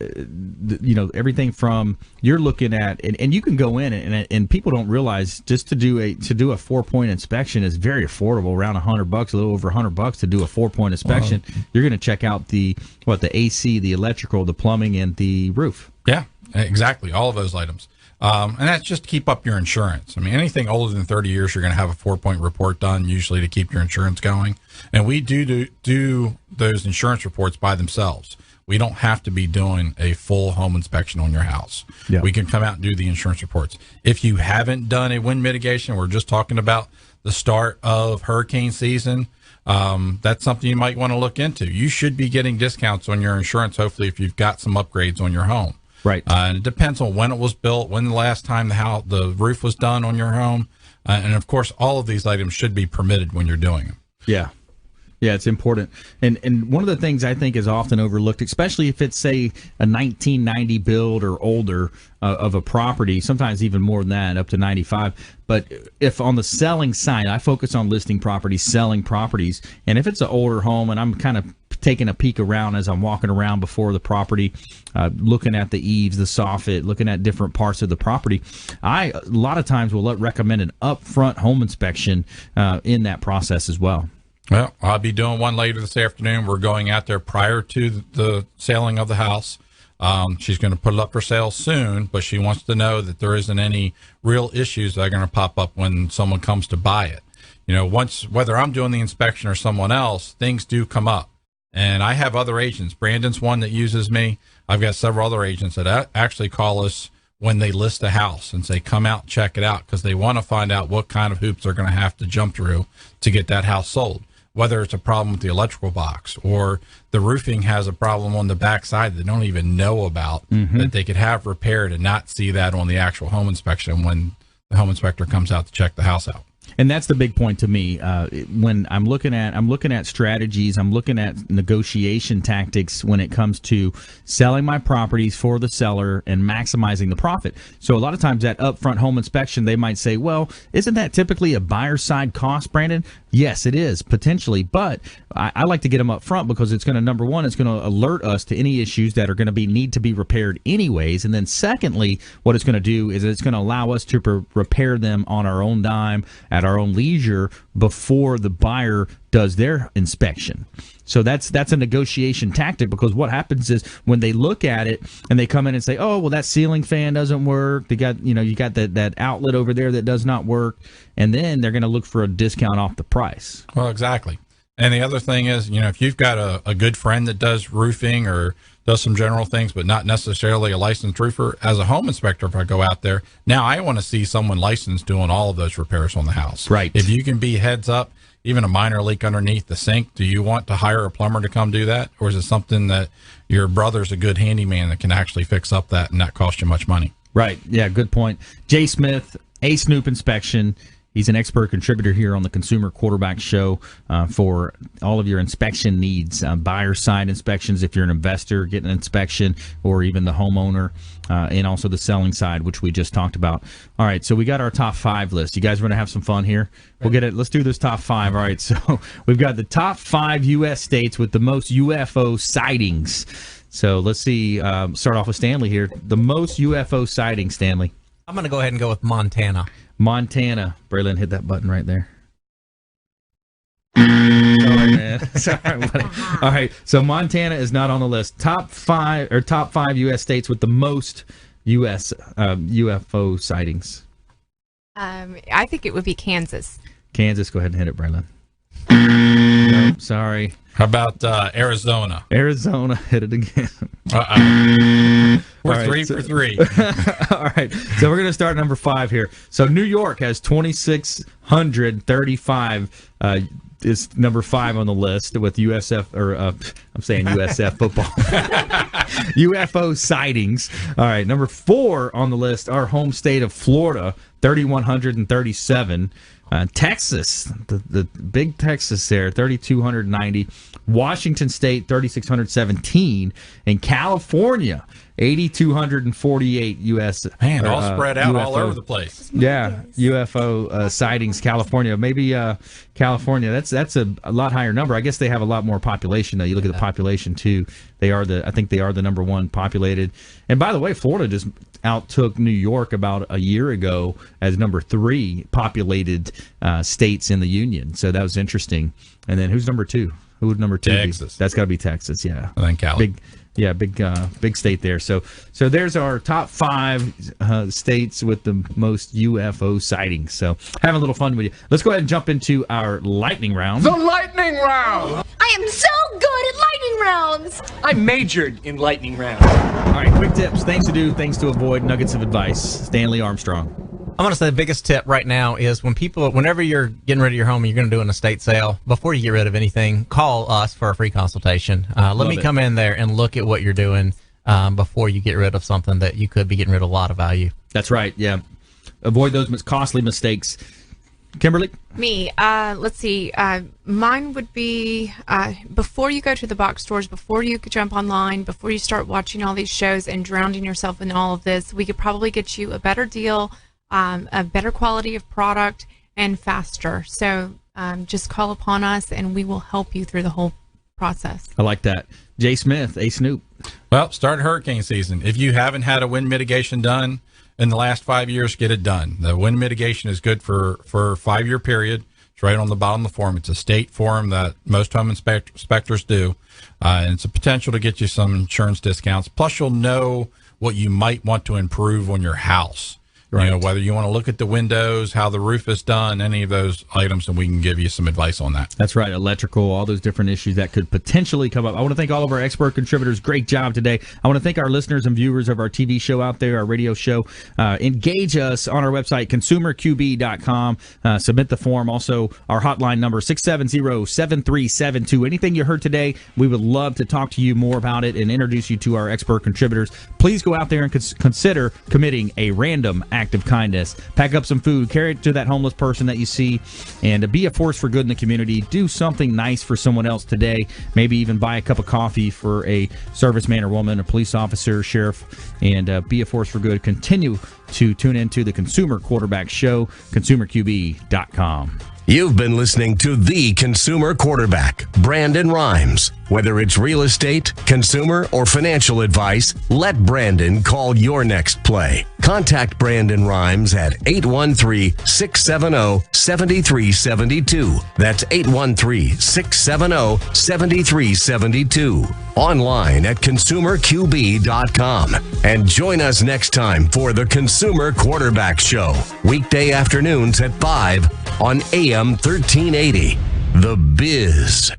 everything from you're looking at, and you can go in and people don't realize just to do a 4-point inspection is very affordable, around $100, a little over $100 to do a 4-point inspection. Wow. You're going to check out the AC, the electrical, the plumbing, and the roof. Yeah, exactly, all of those items. And that's just to keep up your insurance. I mean, anything older than 30 years, you're going to have a 4-point report done, usually to keep your insurance going. And we do those insurance reports by themselves. We don't have to be doing a full home inspection on your house. Yeah. We can come out and do the insurance reports. If you haven't done a wind mitigation, we're just talking about the start of hurricane season. That's something you might want to look into. You should be getting discounts on your insurance, hopefully, if you've got some upgrades on your home. Right. And it depends on when it was built, when the last time the roof was done on your home. And, of course, all of these items should be permitted when you're doing them. Yeah. Yeah, it's important. And one of the things I think is often overlooked, especially if it's, say, a 1990 build or older of a property, sometimes even more than that, up to 95. But if on the selling side, I focus on listing properties, selling properties, and if it's an older home and I'm kind of taking a peek around as I'm walking around before the property, looking at the eaves, the soffit, looking at different parts of the property, I a lot of times will recommend an upfront home inspection in that process as well. Well, I'll be doing one later this afternoon. We're going out there prior to the selling of the house. She's going to put it up for sale soon, but she wants to know that there isn't any real issues that are going to pop up when someone comes to buy it. You know, whether I'm doing the inspection or someone else, things do come up. And I have other agents. Brandon's one that uses me. I've got several other agents that actually call us when they list a house and say, come out, check it out, because they want to find out what kind of hoops they're going to have to jump through to get that house sold. Whether it's a problem with the electrical box or the roofing has a problem on the backside that they don't even know about, that they could have repaired and not see that on the actual home inspection when the home inspector comes out to check the house out. And that's the big point to me. When I'm looking at strategies, I'm looking at negotiation tactics when it comes to selling my properties for the seller and maximizing the profit. So a lot of times that upfront home inspection, they might say, well, isn't that typically a buyer side cost, Brandon? Yes, it is, potentially. But I like to get them up front because it's going to, number one, it's going to alert us to any issues that are going to need to be repaired anyways. And then secondly, what it's going to do is it's going to allow us to repair them on our own dime, at our own leisure, before the buyer does their inspection. So that's a negotiation tactic, because what happens is when they look at it and they come in and say, oh, well, that ceiling fan doesn't work. They got, you got that outlet over there that does not work. And then they're going to look for a discount off the price. Well, exactly. And the other thing is, if you've got a good friend that does roofing or does some general things, but not necessarily a licensed roofer, as a home inspector, if I go out there, now I want to see someone licensed doing all of those repairs on the house. Right. If you can be heads up, even a minor leak underneath the sink, do you want to hire a plumber to come do that? Or is it something that your brother's a good handyman that can actually fix up that and not cost you much money? Right. Yeah, good point. Jay Smith, Snoop Inspection. He's an expert contributor here on the Consumer Quarterback Show for all of your inspection needs, buyer side inspections if you're an investor getting an inspection, or even the homeowner, and also the selling side, which we just talked about. All right, so we got our top 5 list. You guys want to have some fun here? We'll get it. Let's do this top 5. All right, so we've got the top 5 U.S. states with the most UFO sightings. So let's see. Start off with Stanley here. The most UFO sightings, Stanley. I'm going to go ahead and go with Montana. Montana. Braylon, hit that button right there. Sorry, man. Sorry, buddy. All right, so Montana is not on the list. Top 5 U.S. states with the most U.S. UFO sightings. I think it would be Kansas. Kansas. Go ahead and hit it, Braylon. Nope, sorry. How about Arizona? Arizona, hit it again. We're right, 3 for 3. All right, so we're going to start number 5 here. So New York has 2,635. Is number 5 on the list with USF, or I'm saying USF football. UFO sightings. All right, number 4 on the list, our home state of Florida, 3,137. Texas, the big Texas there, 3,290. Washington State, 3,617. And California, 8,248 U.S. Man, all spread out UFO, all over the place. Yeah, UFO sightings. California, maybe California. That's a lot higher number. I guess they have a lot more population though. You look at the population too. I think they are the number 1 populated. And by the way, Florida just outtook New York about a year ago as number 3 populated states in the union. So that was interesting. And then who's number 2? Who would number 2 Texas. be? That's got to be Texas, yeah. And then Cali. Big state there. So there's our top 5 states with the most UFO sightings. So having a little fun with you. Let's go ahead and jump into our lightning round. The lightning round! I am so good at lightning rounds! I majored in lightning round. All right, quick tips, things to do, things to avoid, nuggets of advice. Stanley Armstrong. I'm going to say the biggest tip right now is whenever you're getting rid of your home and you're going to do an estate sale, before you get rid of anything, call us for a free consultation. Let me come in there and look at what you're doing before you get rid of something that you could be getting rid of a lot of value. That's right, yeah. Avoid those costly mistakes. Kimberly? Me, let's see. Mine would be before you go to the box stores, before you jump online, before you start watching all these shows and drowning yourself in all of this, we could probably get you a better deal, a better quality of product, and faster. So just call upon us, and we will help you through the whole process. I like that. Jay Smith, Snoop. Well, start hurricane season. If you haven't had a wind mitigation done in the last 5 years, get it done. The wind mitigation is good for a 5-year period. It's right on the bottom of the form. It's a state form that most home inspectors do. And it's a potential to get you some insurance discounts. Plus, you'll know what you might want to improve on your house. Right. You know, whether you want to look at the windows, how the roof is done, any of those items, and we can give you some advice on that. That's right. Electrical, all those different issues that could potentially come up. I want to thank all of our expert contributors. Great job today. I want to thank our listeners and viewers of our TV show out there, our radio show. Engage us on our website, consumerqb.com. Submit the form. Also, our hotline number, 670-7372. Anything you heard today, we would love to talk to you more about it and introduce you to our expert contributors. Please go out there and consider committing a random act of kindness. Pack up some food, carry it to that homeless person that you see, and be a force for good in the community. Do something nice for someone else today. Maybe even buy a cup of coffee for a serviceman or woman, a police officer, sheriff, and be a force for good. Continue to tune into the Consumer Quarterback Show, consumerqb.com. You've been listening to The Consumer Quarterback, Brandon Rhymes. Whether it's real estate, consumer, or financial advice, let Brandon call your next play. Contact Brandon Rhymes at 813-670-7372. That's 813-670-7372. Online at consumerqb.com. And join us next time for the Consumer Quarterback Show. Weekday afternoons at 5 on AM 1380. The Biz.